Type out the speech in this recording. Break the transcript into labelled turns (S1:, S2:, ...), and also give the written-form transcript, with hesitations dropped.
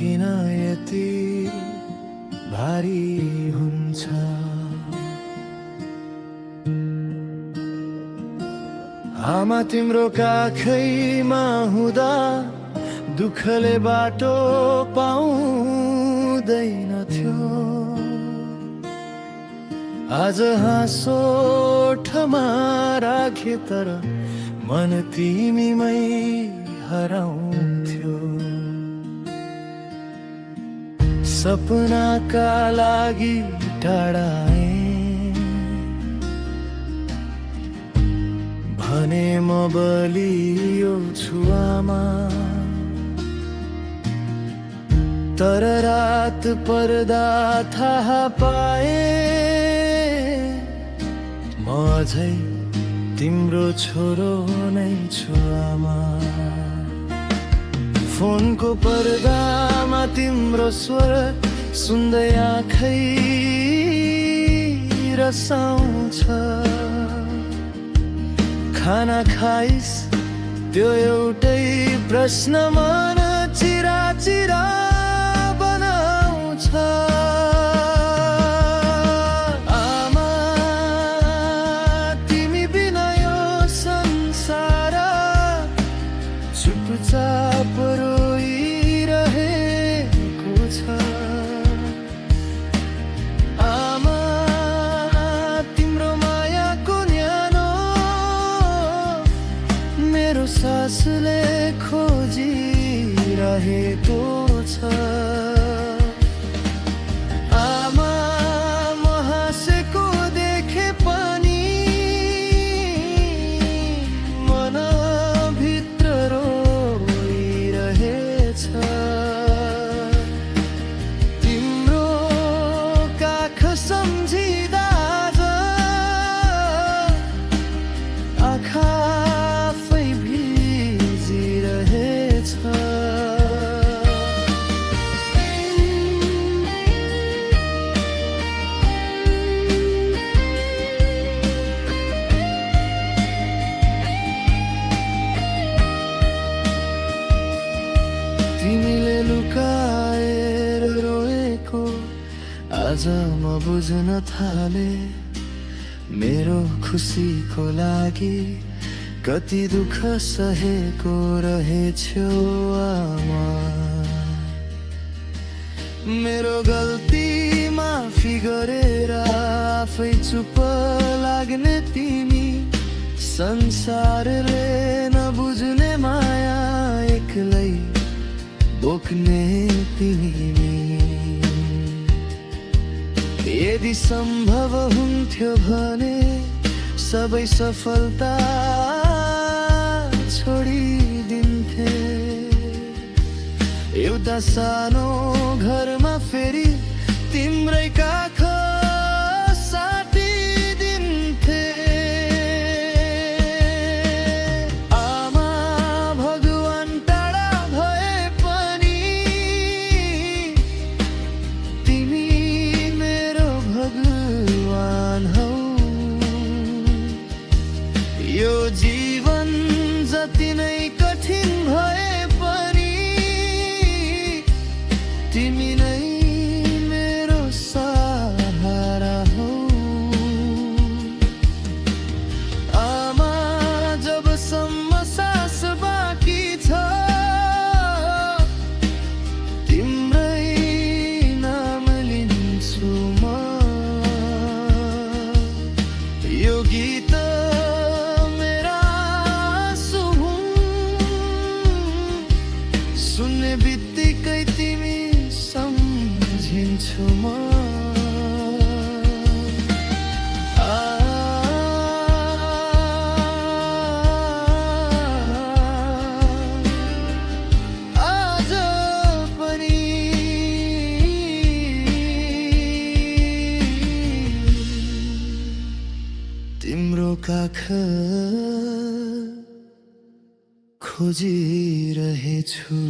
S1: किन यति भारी हुन्छ। आमा तिम्रो काखैमा हुँदा दुःखले बाटो पाउँदैनथ्यो। आज हाँसो ओठमा राखे तर मन तिमीमै हराउँथ्यो। सपनाका लागि टाढाए भने म बलियो छु आमा। तर रात पर्दा थाहा पाए म अझै तिम्रो छोरो नै छु आमा। फोनको पर्दामा तिम्रो स्वर सुन्दै आँखै रसाउँछ। खाना खाइस् त्यो एउटै प्रश्न मन चिरा चिरा बनाउँछ। आमा तिमी बिना यो संसार चुपचाप रोइरहेको छ। आमा तिम्रो मायाको न्यानो मेरो सासले खोजिरहेको छ। आमा म हाँसेको देखे पनि मनभित्र रोइरहेछ। तिम्रो काख सम्झिँदा आँखा आफै भिजिरहेछ। तिमीले लुकाएर रोएको आज म बुझ्न थाले। मेरो खुसीको लागि कति दुःख सहेको रहेछौ आमा। मेरो गल्ती माफी गरेर आफै चुप लाग्ने तिमी संसारले नबुझ्ने माया एक्लै बोक्ने तिमी। यदि सम्भव हुन्थ्यो भने सबै सफलता छोडिदिन्थे। एउटा सानो घरमा फेरि तिम्रै काख साटिदिन्थे। आमा भगवान टाढा भए पनि तिमी मेरो भगवान हौ। यो जीवन जति नै कठिन भए पनि तिमी नै मेरो सहारा हौ। आमा जबसम्म सास बाँकी छ तिम्रै नाम लिन्छु म। यो गीत सुन्ने बित्तिकै तिमी सम्झिन्छु म। आज पनि तिम्रो काख खोजिरहेछु।